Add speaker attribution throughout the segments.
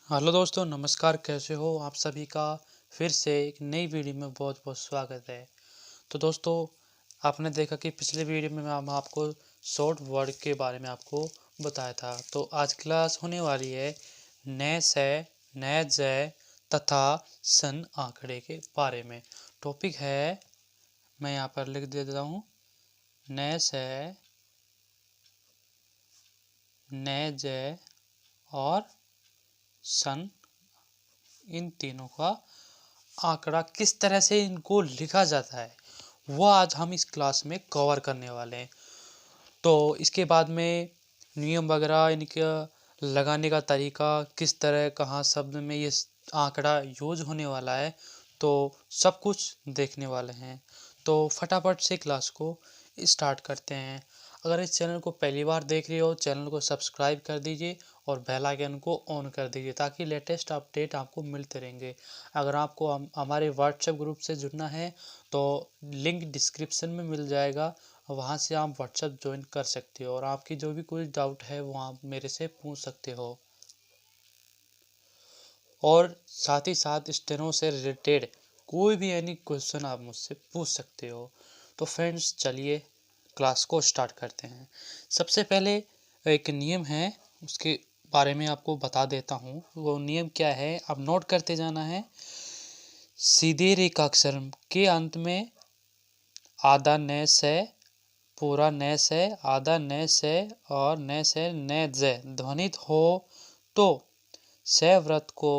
Speaker 1: Hello दोस्तों, नमस्कार। कैसे हो आप सभी का फिर से एक नई वीडियो में बहुत बहुत स्वागत है। तो दोस्तों, आपने देखा कि पिछले वीडियो में हम आपको शॉर्ट वर्ड के बारे में आपको बताया था। तो आज क्लास होने वाली है नए से, नए जय तथा सन आंकड़े के बारे में। टॉपिक है, मैं यहाँ पर लिख देता हूँ, नए से, नए जय और सन, इन तीनों का आंकड़ा किस तरह से इनको लिखा जाता है वो आज हम इस क्लास में कवर करने वाले हैं। तो इसके बाद में नियम वगैरह, इनका लगाने का तरीका, किस तरह कहाँ शब्द में ये आंकड़ा यूज होने वाला है, तो सब कुछ देखने वाले हैं। तो फटाफट से क्लास को स्टार्ट करते हैं। अगर इस चैनल को पहली बार देख रहे हो, चैनल को सब्सक्राइब कर दीजिए और बेल आइकन को ऑन कर दीजिए ताकि लेटेस्ट अपडेट आपको मिलते रहेंगे। अगर आपको हमारे व्हाट्सएप ग्रुप से जुड़ना है तो लिंक डिस्क्रिप्शन में मिल जाएगा, वहाँ से आप व्हाट्सएप ज्वाइन कर सकते हो और आपकी जो भी कोई डाउट है वो आप मेरे से पूछ सकते हो। और साथ ही साथ स्टेनो से रिलेटेड कोई भी एनी क्वेश्चन आप मुझसे पूछ सकते हो। तो फ्रेंड्स, चलिए क्लास को स्टार्ट करते हैं। सबसे पहले एक नियम है, उसके बारे में आपको बता देता हूँ। वो नियम क्या है, आप नोट करते जाना है। सीधे रेखाक्षर के अंत में आधा नय से, पूरा नय से, आधा नय से और नय से नय जय ध्वनित हो तो से व्रत को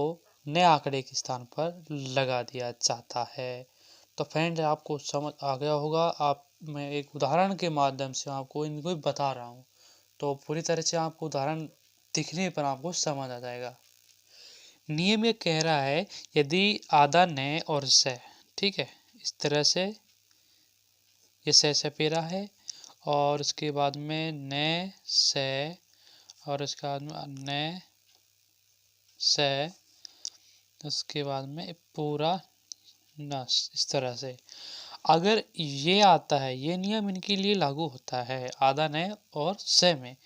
Speaker 1: नए आंकड़े के स्थान पर लगा दिया जाता है। तो फ्रेंड, आपको समझ आ गया होगा। आप मैं एक उदाहरण के माध्यम से आपको इनको बता रहा हूँ, तो पूरी तरह से आपको उदाहरण दिखने पर आपको समझ आ जाएगा। नियम ये कह रहा है, यदि आधा नए और से, ठीक है, इस तरह से ये से पेरा है और उसके बाद में नए से और उसके बाद में नए से, उसके बाद में पूरा नस, इस तरह से अगर ये आता है, ये नियम इनके लिए लागू होता है आधा नय और से में।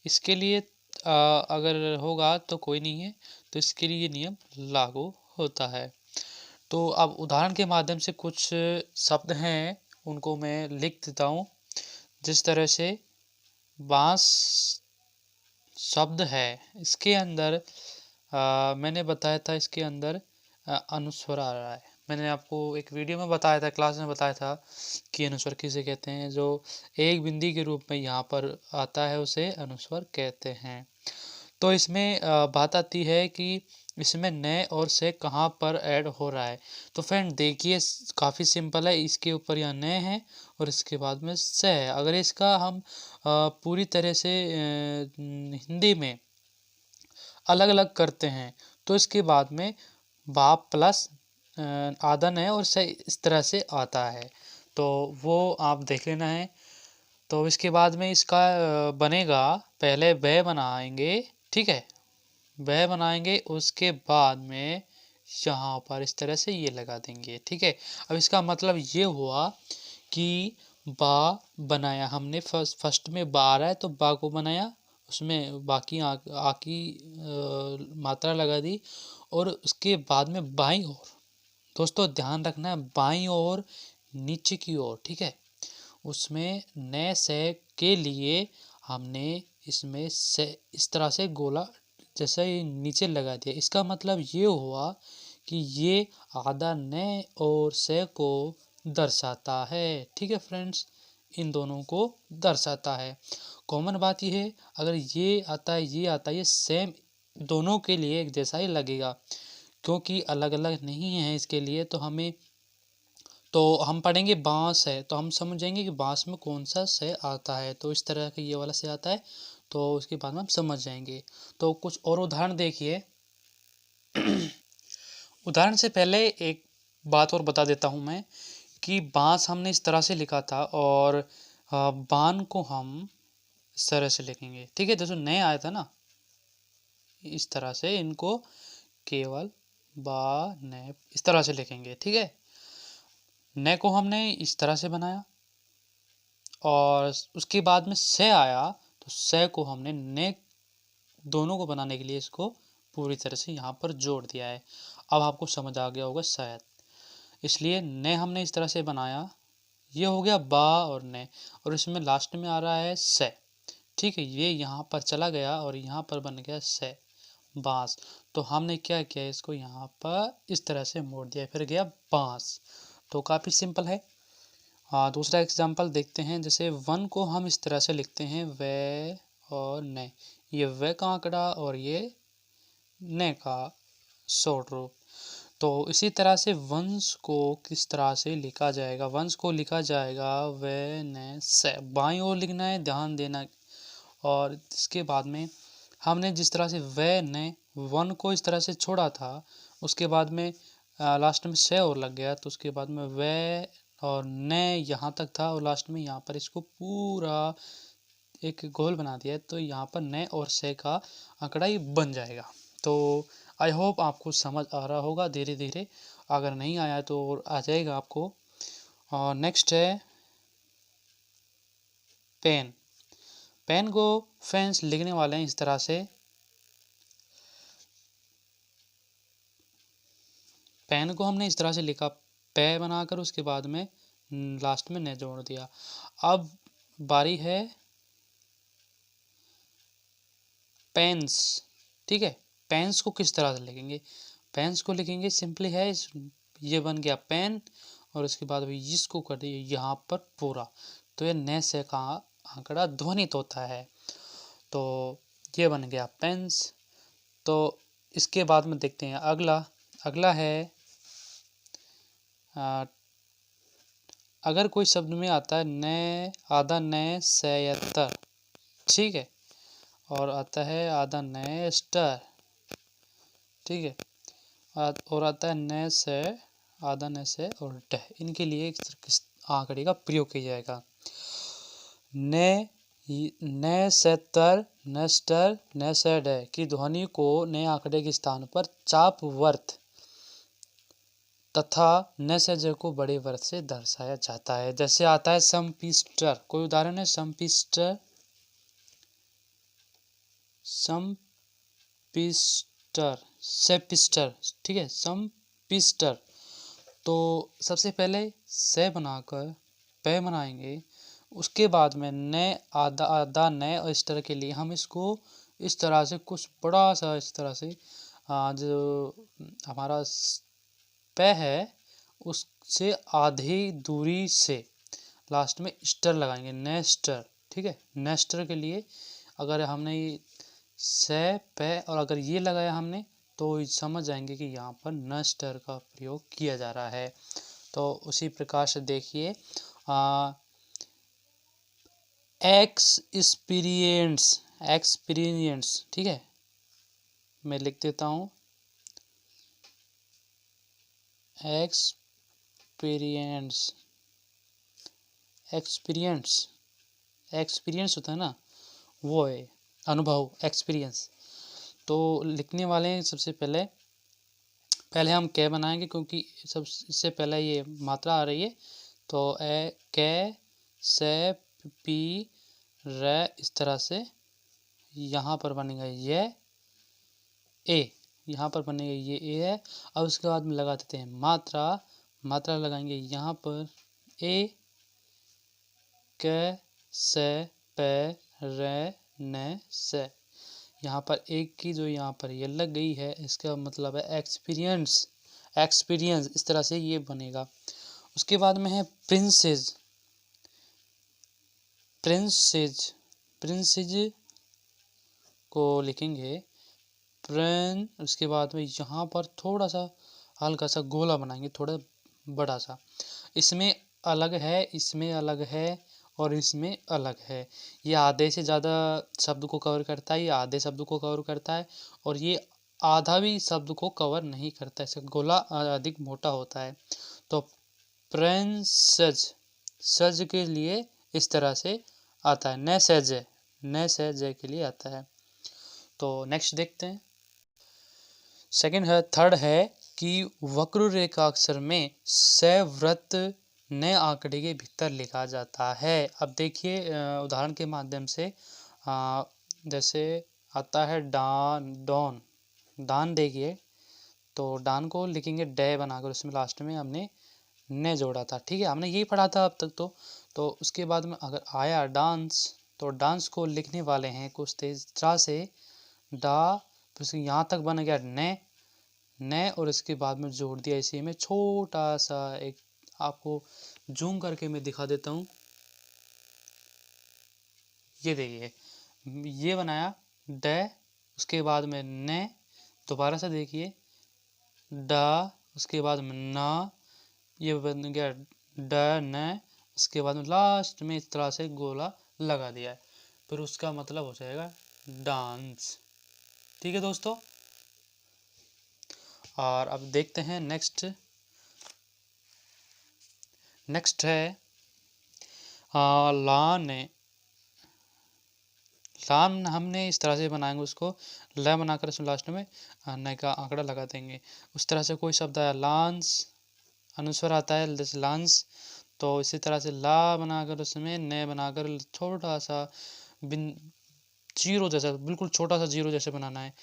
Speaker 1: इसके लिए अगर होगा तो कोई नहीं है, तो इसके लिए ये नियम लागू होता है। तो अब उदाहरण के माध्यम से कुछ शब्द हैं, उनको मैं लिख देता हूँ। जिस तरह से बांस शब्द है, इसके अंदर मैंने बताया था, इसके अंदर अनुस्वर आ रहा है। मैंने आपको एक वीडियो में बताया था, क्लास में बताया था कि अनुस्वर किसे कहते हैं। जो एक बिंदी के रूप में यहाँ पर आता है उसे अनुस्वर कहते हैं। तो इसमें बात आती है कि इसमें नए और से कहाँ पर ऐड हो रहा है। तो फ्रेंड देखिए, काफ़ी सिंपल है। इसके ऊपर यह नए है और इसके बाद में से है। अगर इसका हम पूरी तरह से हिंदी में अलग अलग करते हैं तो इसके बाद में बाप प्लस आधा नए और से इस तरह से आता है। तो वो आप देख लेना है। तो इसके बाद में इसका बनेगा, पहले ब बनाएंगे, ठीक है, वह बनाएंगे, उसके बाद में यहाँ पर इस तरह से ये लगा देंगे, ठीक है। अब इसका मतलब ये हुआ कि बा बनाया हमने, फर्स्ट में बा आ रहा है तो बा को बनाया, उसमें बाकी आ की मात्रा लगा दी और उसके बाद में बाईं ओर, दोस्तों ध्यान रखना है, बाईं ओर नीचे की ओर, ठीक है, उसमें नए से के लिए हमने इसमें से इस तरह से गोला जैसे ही नीचे लगा दिया। इसका मतलब ये हुआ कि ये आधा नए और से को दर्शाता है, ठीक है फ्रेंड्स, इन दोनों को दर्शाता है। कॉमन बात ये है, अगर ये आता है, ये आता है, ये सेम दोनों के लिए एक जैसा ही लगेगा, क्योंकि अलग अलग नहीं है इसके लिए। तो हम पढ़ेंगे बांस है तो हम समझेंगे कि बांस में कौन सा से आता है, तो इस तरह का ये वाला से आता है, तो उसके बाद में हम समझ जाएंगे। तो कुछ और उदाहरण देखिए। उदाहरण से पहले एक बात और बता देता हूँ मैं कि बांस हमने इस तरह से लिखा था और बान को हम इस तरह से लिखेंगे, ठीक है। जैसे नए आया था ना, इस तरह से इनको केवल बा ने इस तरह से लिखेंगे, ठीक है। ने को हमने इस तरह से बनाया और उसके बाद में से आया तो से को हमने ने दोनों को बनाने के लिए इसको पूरी तरह से यहाँ पर जोड़ दिया है। अब आपको समझ आ गया होगा शायद, इसलिए ने हमने इस तरह से बनाया। ये हो गया बा और ने, और इसमें लास्ट में आ रहा है से। ठीक है, ये यहाँ पर चला गया और यहाँ पर बन गया से, बांस। तो हमने क्या किया, इसको यहाँ पर इस तरह से मोड़ दिया, फिर गया बांस। तो काफ़ी सिंपल है। हाँ, दूसरा एग्जाम्पल देखते हैं। जैसे वन को हम इस तरह से लिखते हैं वे और ने, ये वे का आंकड़ा और ये ने का शॉर्ट रूप। तो इसी तरह से वंश को किस तरह से लिखा जाएगा, वंश को लिखा जाएगा वे ने से, बाईं ओर लिखना है, ध्यान देना। और इसके बाद में हमने जिस तरह से वे ने वन को इस तरह से छोड़ा था, उसके बाद में लास्ट में से और लग गया, तो उसके बाद में वे और ने यहाँ तक था और लास्ट में यहाँ पर इसको पूरा एक गोल बना दिया, तो यहाँ पर ने और से का आंकड़ा ये बन जाएगा। तो आई होप आपको समझ आ रहा होगा धीरे धीरे, अगर नहीं आया तो और आ जाएगा आपको। और नेक्स्ट है पेन। पेन को फ्रेंड्स लिखने वाले हैं इस तरह से, पेन को हमने इस तरह से लिखा, पे बनाकर उसके बाद में लास्ट में ने जोड़ दिया। अब बारी है पेन्स। ठीक है, पेन्स को किस तरह से लिखेंगे, पेन्स को लिखेंगे सिंपली है, ये बन गया पेन और उसके बाद भी इसको कर दिए यहाँ पर पूरा, तो ये ने से का आंकड़ा ध्वनित होता है, तो ये बन गया पेन्स। तो इसके बाद में देखते हैं अगला। अगला है अगर कोई शब्द में आता है ने, आधा ने से या तर, ठीक है, और आता है आधा ने स्टर, ठीक है, और आता है ने से, आधा ने से और ड, इनके लिए किस आंकड़े का प्रयोग किया जाएगा। ने से तर, ने स्टर, ने से ड की ध्वनि को ने आंकड़े के स्थान पर चाप वर्त तथा न से ज को बड़े वर्त से दर्शाया जाता है। जैसे आता है समपिस्टर, कोई उदाहरण है समपिस्टर, समपिस्टर, सेपिस्टर, ठीक है, समपिस्टर। तो सबसे पहले से बनाकर पे बनाएंगे, उसके बाद में ने, आधा आधा ने और इस तरह के लिए हम इसको इस तरह से कुछ बड़ा सा इस तरह से जो हमारा पे है उससे आधी दूरी से लास्ट में स्टर लगाएंगे, नेस्टर। ठीक है, नेस्टर के लिए अगर हमने से पे और अगर ये लगाया हमने तो समझ जाएंगे कि यहाँ पर नेस्टर का प्रयोग किया जा रहा है। तो उसी प्रकार से देखिए एक्सपीरियंस, एक्सपीरियंस, ठीक है, मैं लिख देता हूँ एक्सपीरियंस, एक्सपीरियंस, एक्सपीरियंस होता है ना, वो है अनुभव, एक्सपीरियंस। तो लिखने वाले हैं सबसे पहले हम कै बनाएंगे क्योंकि सबसे पहले ये मात्रा आ रही है, तो ए कै से पी रे इस तरह से यहाँ पर बनेगा ये ए, यहाँ पर बनेगा ये ए है। अब उसके बाद में लगा देते हैं मात्रा, मात्रा लगाएंगे यहाँ पर ए कै से पे रे ने से, यहाँ पर एक की जो यहाँ पर ये लग गई है, इसका मतलब है एक्सपीरियंस, एक्सपीरियंस, इस तरह से ये बनेगा। उसके बाद में है प्रिंसेस, प्रिंसेस, प्रिंसेस को लिखेंगे प्रिन, उसके बाद में यहाँ पर थोड़ा सा हल्का सा गोला बनाएंगे, थोड़ा बड़ा सा, इसमें अलग है, इसमें अलग है और इसमें अलग है। ये आधे से ज़्यादा शब्द को कवर करता है, ये आधे शब्द को कवर करता है और ये आधा भी शब्द को कवर नहीं करता है, इसका गोला अधिक मोटा होता है। तो प्रिंसेस, सज के लिए इस तरह से आता है, न सज, न सज के लिए आता है। तो नेक्स्ट देखते हैं। सेकंड है, थर्ड है कि वक्र रेखा अक्षर में से व्रत नए आंकड़े के भीतर लिखा जाता है। अब देखिए उदाहरण के माध्यम से जैसे आता है डान, डॉन, डान देखिए, तो डान को लिखेंगे डे बनाकर, उसमें लास्ट में हमने ने जोड़ा था, ठीक है, हमने यही पढ़ा था अब तक। तो उसके बाद में अगर आया डांस, तो डांस को लिखने वाले हैं कुछ तेज तरह से डा, फिर यहाँ तक बन गया ने और इसके बाद में जोड़ दिया इसी में छोटा सा एक, आपको जूम करके मैं दिखा देता हूँ। ये देखिए, ये बनाया डे, उसके बाद में ने, दोबारा से देखिए डा, उसके बाद में ना, ये बन गया ड न, उसके बाद में लास्ट में इस तरह से गोला लगा दिया है, फिर उसका मतलब हो जाएगा डांस। ठीक है दोस्तों, और अब देखते हैं नेक्स्ट है लाने। लाम हमने इस तरह से बनाएंगे उसको, ल बनाकर उसमें लास्ट में न का आंकड़ा लगा देंगे। उस तरह से कोई शब्द आया लांस, अनुस्वर आता है जैसे लांस, तो इसी तरह से ला बनाकर उसमें न बनाकर छोटा सा बिन जीरो जैसा, बिल्कुल छोटा सा जीरो जैसे बनाना है।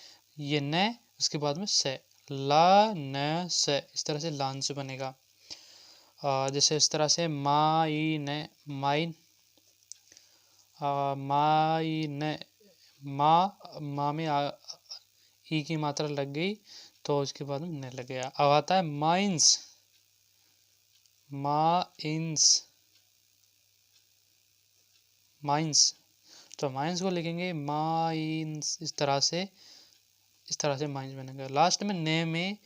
Speaker 1: ये न, उसके बाद में से, ला न से, इस तरह से लांस बनेगा। जैसे इस तरह से माई न, माइन, माई न, माँ में ई की मात्रा लग गई, तो उसके बाद में न लग गया। अब आता है माइंस, माइंस, माइंस, तो माइंस को लिखेंगे माइंस, इस तरह से माइंस बनेगा। लास्ट में ने में,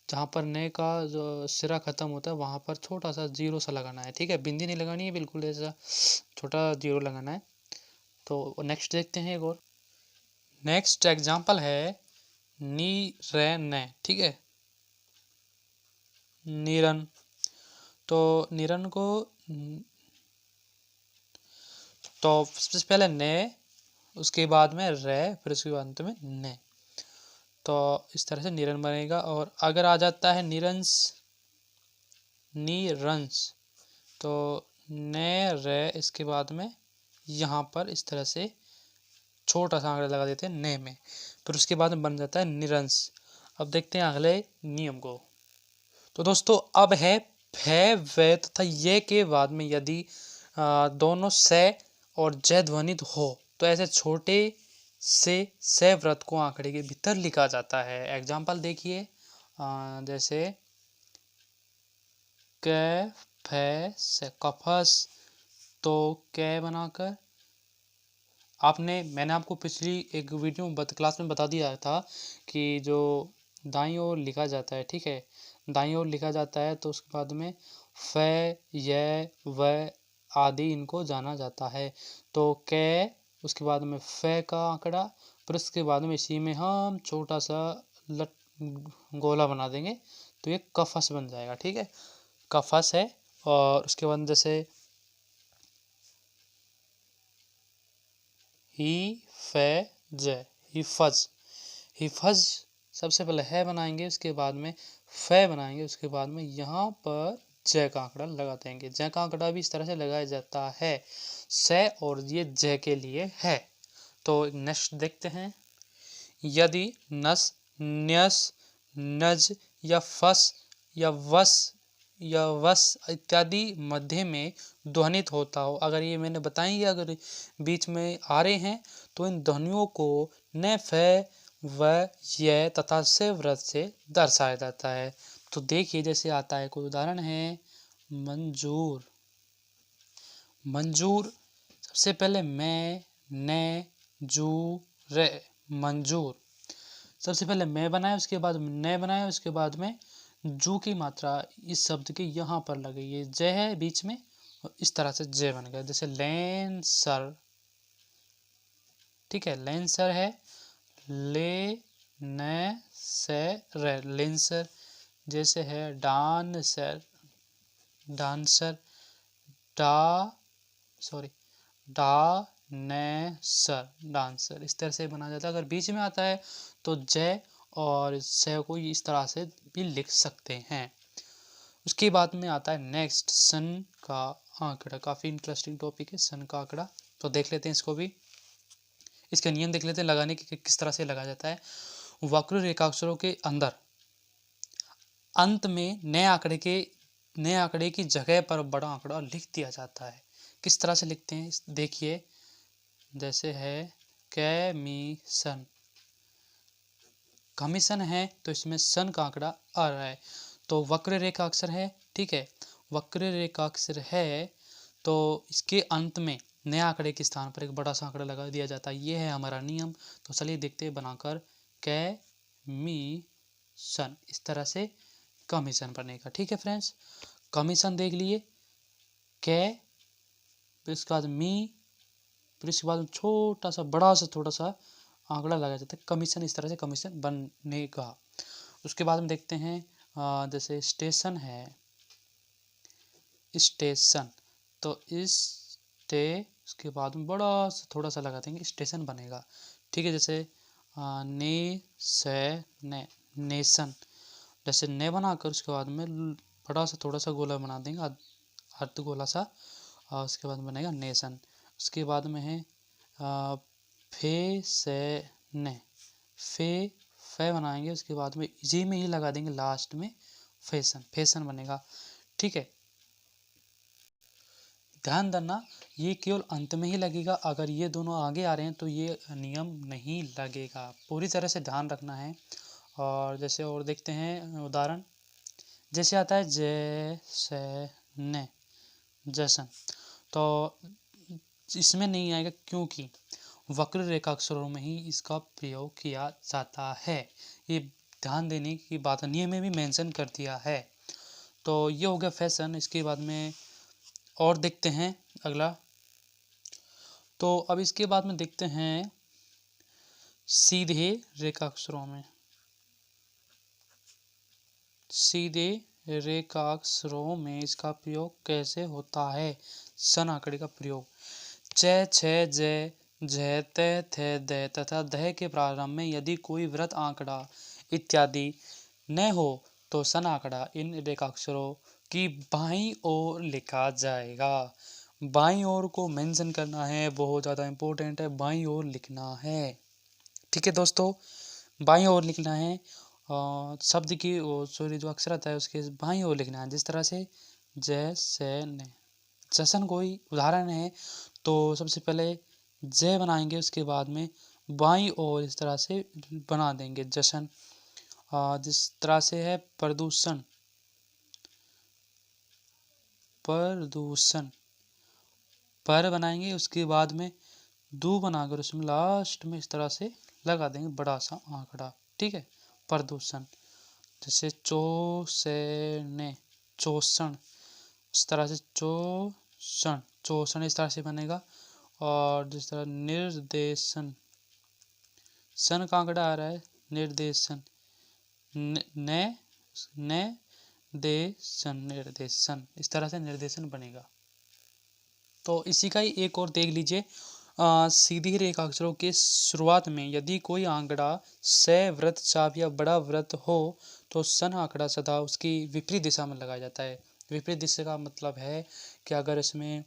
Speaker 1: जहाँ पर ने का जो सिरा खत्म होता है वहाँ पर छोटा सा जीरो सा लगाना है, ठीक है, बिंदी नहीं लगानी है, बिल्कुल ऐसा छोटा जीरो लगाना है। तो नेक्स्ट देखते हैं एक और। नेक्स्ट एग्जाम्पल है नी रे ने, ठीक है, निरन। तो निरन को, तो सबसे पहले ने, उसके बाद में रे, फिर उसके बाद अंत में ने, तो इस तरह से निरन बनेगा। और अगर आ जाता है निरंस, नीरंस, तो ने रे, इसके बाद में यहाँ पर इस तरह से छोटा सा आंकड़ा लगा देते हैं ने में, फिर उसके बाद में बन जाता है निरंस। अब देखते हैं अगले नियम को। तो दोस्तों अब है फे वे तथा ये के बाद में यदि दोनों से और जय ध्वनित हो तो ऐसे छोटे से व्रत को आंकड़े के भीतर लिखा जाता है। एग्जाम्पल देखिए, जैसे क फे से कफस, तो कै बनाकर मैंने आपको पिछली एक वीडियो में क्लास में बता दिया था कि जो दाईं ओर लिखा जाता है, ठीक है, दाईं ओर लिखा जाता है, तो उसके बाद में फ, य, व आदि इनको जाना जाता है। तो कै, उसके बाद में फ का आंकड़ा, फिर उसके बाद में इसी में हम छोटा सा गोला बना देंगे, तो ये कफस बन जाएगा, ठीक है, कफस है। और उसके बाद जैसे ही फे ज, हिफज, हिफज सबसे पहले है बनाएंगे, उसके बाद में फे बनाएंगे, उसके बाद में यहाँ पर जय का आंकड़ा लगा देंगे। जय का आंकड़ा भी इस तरह से लगाया जाता है, से और ये जय के लिए है। तो नेक्स्ट देखते हैं, यदि नस, न्यस, नज या फस या वस इत्यादि मध्य में ध्वनित होता हो, अगर ये मैंने बताएंगे अगर बीच में आ रहे हैं, तो इन ध्वनियों को न, फ, व, य तथा से व्रत से दर्शाया जाता है। तो देखिए जैसे आता है, कोई उदाहरण है मंजूर, मंजूर, सबसे पहले मैं, ने, जू, रे, मंजूर, सबसे पहले मैं बनाया, उसके बाद ने बनाया, उसके बाद में जू की मात्रा इस शब्द के यहाँ पर लगी, ये जय है बीच में, और इस तरह से जय बन गया। जैसे लेंसर, ठीक है, लेंसर है, ले न से रे, लेंसर। जैसे है डांसर, डांसर, डांसर, डांसर, इस तरह से बना जाता है। अगर बीच में आता है तो जय और से को इस तरह से भी लिख सकते हैं। उसके बाद में आता है नेक्स्ट सन का आंकड़ा, काफ़ी इंटरेस्टिंग टॉपिक है सन का आंकड़ा, तो देख लेते हैं इसको भी, इसके नियम देख लेते हैं लगाने के किस तरह से लगाया जाता है। वक्र रेखाक्षरों के अंदर अंत में नए आंकड़े की जगह पर बड़ा आंकड़ा लिख दिया जाता है। किस तरह से लिखते हैं देखिए, जैसे है कमीशन, कमीशन है तो इसमें सन का आंकड़ा आ रहा है, तो वक्र रेखा अक्षर है, ठीक है, वक्र रेखा अक्षर है तो इसके अंत में नए आंकड़े के स्थान पर एक बड़ा सा आंकड़ा लगा दिया जाता है। ये है हमारा नियम। तो चलिए देखते हैं बनाकर, कमीशन, इस तरह से कमीशन बनेगा। ठीक है फ्रेंड्स, कमीशन देख लिए, कै, फिर इसके बाद मी, फिर इसके बाद छोटा सा बड़ा सा थोड़ा सा आंकड़ा लगा जाता है, कमीशन, इस तरह से कमीशन बनेगा। उसके बाद में देखते हैं जैसे स्टेशन है, स्टेशन, तो इस उसके बाद में बड़ा सा थोड़ा सा लगा देंगे, स्टेशन बनेगा। ठीक है, जैसे ने से ने, नेशन, जैसे ने बनाकर उसके बाद में बड़ा सा थोड़ा सा गोला बना देंगे, अर्ध गोला सा, और उसके बाद बनेगा नेशन। उसके बाद में है फे से ने, फे बनाएंगे, उसके बाद में जी में ही लगा देंगे लास्ट में, फैशन, फैशन बनेगा। ठीक है, ध्यान देना ये केवल अंत में ही लगेगा, अगर ये दोनों आगे आ रहे हैं तो ये नियम नहीं लगेगा, पूरी तरह से ध्यान रखना है। और जैसे और देखते हैं उदाहरण, जैसे आता है जैसे ने, जैसन, तो इसमें नहीं आएगा क्योंकि वक्र रेखा अक्षरों में ही इसका प्रयोग किया जाता है। ये ध्यान देने की बात है, नियम में भी मेंशन कर दिया है। तो ये हो गया फैशन। इसके बाद में और देखते हैं अगला, तो अब इसके बाद में देखते हैं सीधे रेखा अक्षरों में, सीधे रेखाक्षरों में इसका प्रयोग कैसे होता है, सन आंकड़े का प्रयोग। च, छ, जय, झ, त, थ, द तथा ध के प्रारंभ में यदि कोई वृत्त आंकड़ा इत्यादि न हो तो सन आंकड़ा इन रेखाक्षरों की बाईं ओर लिखा जाएगा। बाईं ओर को मेंशन करना है, बहुत ज़्यादा इम्पोर्टेंट है, बाईं ओर लिखना है। ठीक है दोस्तों, बाईं ओर लिखना है, शब्द की सॉरी जो अक्षर आता है उसके बाईं ओर लिखना है, जिस तरह से जैसे ने, जैसन कोई उदाहरण है तो सबसे पहले जय बनाएंगे, उसके बाद में बाईं ओर इस तरह से बना देंगे जशन। जिस तरह से है प्रदूषण, प्रदूषण, पर बनाएंगे, उसके बाद में दू बनाकर उसमें लास्ट में इस तरह से लगा देंगे बड़ा सा आंकड़ा। ठीक है, प्रदूषण। जैसे चो से ने, चोषण, इस तरह से चोषण, चोषण इस तरह से बनेगा। और जिस तरह निर्देशन, सन का आंकड़ा आ रहा है, निर्देशन, न देशन, निर्देशन, इस तरह से निर्देशन बनेगा। तो इसी का ही एक और देख लीजिए, सीधी रेखा अक्षरों के शुरुआत में यदि कोई आंकड़ा स वृत्त चाप या बड़ा वृत्त हो तो सन आंकड़ा सदा उसकी विपरीत दिशा में लगाया जाता है। विपरीत दिशा का मतलब है कि अगर इसमें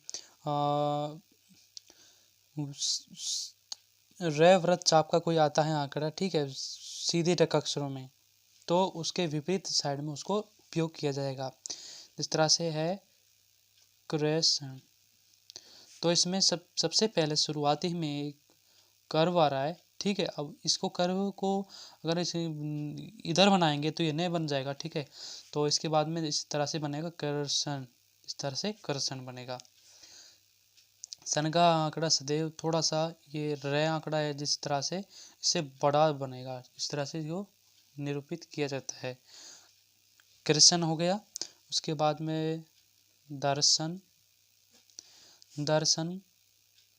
Speaker 1: र वृत्त चाप का कोई आता है आंकड़ा, ठीक है, सीधी रेखा अक्षरों में, तो उसके विपरीत साइड में उसको उपयोग किया जाएगा। जिस तरह से है क्रेशन, तो इसमें सबसे पहले शुरुआती में एक कर्व आ रहा है, ठीक है। अब इसको कर्व को अगर इसे इधर बनाएंगे तो ये नहीं बन जाएगा, ठीक है। तो इसके बाद में इस तरह से बनेगा कर्षण, इस तरह से कर्षण बनेगा। सन का आंकड़ा सदैव थोड़ा सा ये रे आंकड़ा है, जिस तरह से इससे बड़ा बनेगा, इस तरह से जो निरूपित किया जाता है। कृष्ण हो गया। उसके बाद में दर्शन, दर्शन,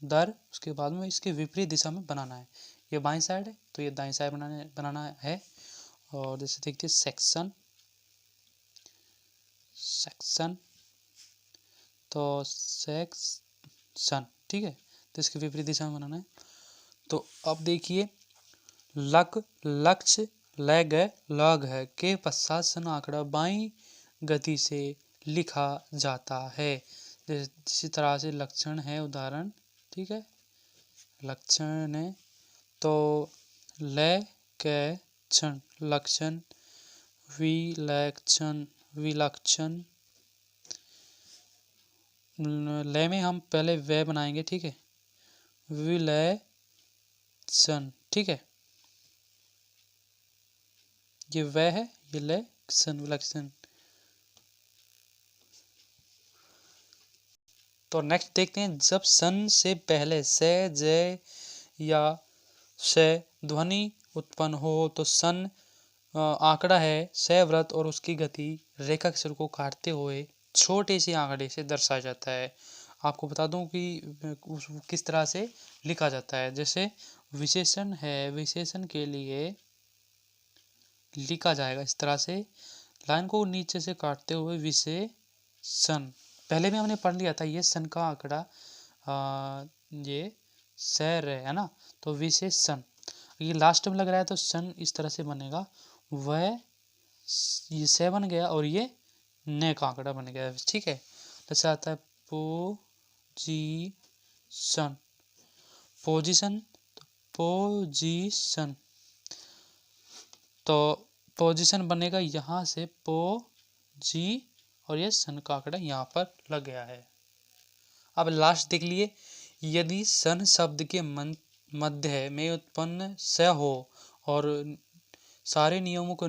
Speaker 1: दर, उसके बाद में इसके विपरीत दिशा में बनाना है। ये बाईं साइड है तो ये दाईं साइड बनाना है। और जैसे देखते हैं सेक्शन, सेक्शन, तो सेक्शन, ठीक है, तो इसके विपरीत दिशा में बनाना है। तो अब देखिए लक, लक्ष्य, लग, लग है के पश्चात सन आंकड़ा बाईं गति से लिखा जाता है। जिस तरह से लक्षण है उदाहरण, ठीक है, लक्षण है तो ल, क, विलक्षण, लक्षण, विलक्षण, विलक्षण। लय में हम पहले वे बनाएंगे, ठीक है, विलक्षण, ठीक है, ये वे है, ये लक्षण, विलक्षण। तो नेक्स्ट देखते हैं, जब सन से पहले से, जय या से ध्वनि उत्पन्न हो तो सन आंकड़ा है सव्रत और उसकी गति रेखा के सिर को काटते हुए छोटे से आंकड़े से दर्शाया जाता है। आपको बता दूं कि किस तरह से लिखा जाता है। जैसे विशेषण है, विशेषण के लिए लिखा जाएगा इस तरह से, लाइन को नीचे से काटते हुए विशेषण। पहले भी हमने पढ़ लिया था, ये सन का आंकड़ा ये सैर है ना, तो विशेषण। ये लास्ट में लग रहा है तो सन इस तरह से बनेगा, वह ये से बन गया और ये ने का आंकड़ा बन गया, ठीक है। जैसे आता है पोजीशन, पोजीशन, पोजीशन, तो पोजीशन बनेगा यहाँ से जी और ये सन का आंकड़ा यहाँ पर लग गया है। अब लास्ट देख लिए, यदि सन शब्द के मध्य में उत्पन्न स हो और सारे नियमों के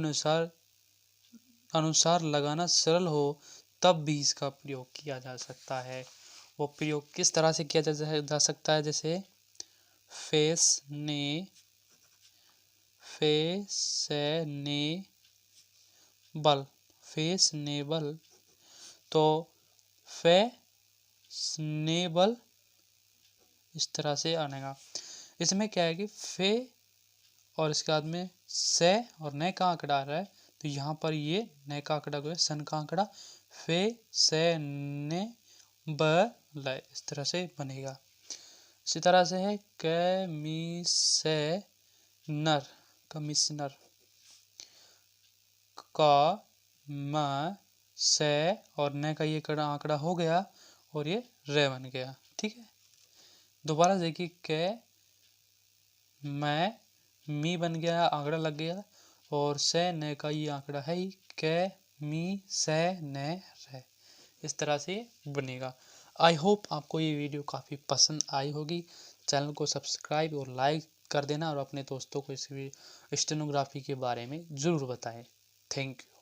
Speaker 1: अनुसार लगाना सरल हो तब भी इसका प्रयोग किया जा सकता है। वो प्रयोग किस तरह से किया जा सकता है, जैसे फैशनेबल, तो फैशनेबल इस तरह से आनेगा। इसमें क्या है कि फे और इसके बाद में से और नए का आंकड़ा आ रहा है, तो यहाँ पर ये नए का आंकड़ा को सन का आंकड़ा फे से ने ब इस तरह से बनेगा। इसी तरह से है कमिश्नर, कमिश्नर, का म से और न का ये आंकड़ा हो गया और ये रे बन गया, ठीक है। दोबारा देखिए, क मैं मी बन गया, आंकड़ा लग गया, और से न का ये आंकड़ा है क मी से न रे, इस तरह से बनेगा। आई होप आपको ये वीडियो काफ़ी पसंद आई होगी। चैनल को सब्सक्राइब और लाइक कर देना और अपने दोस्तों को इस स्टेनोग्राफी के बारे में ज़रूर बताएं। Thank you.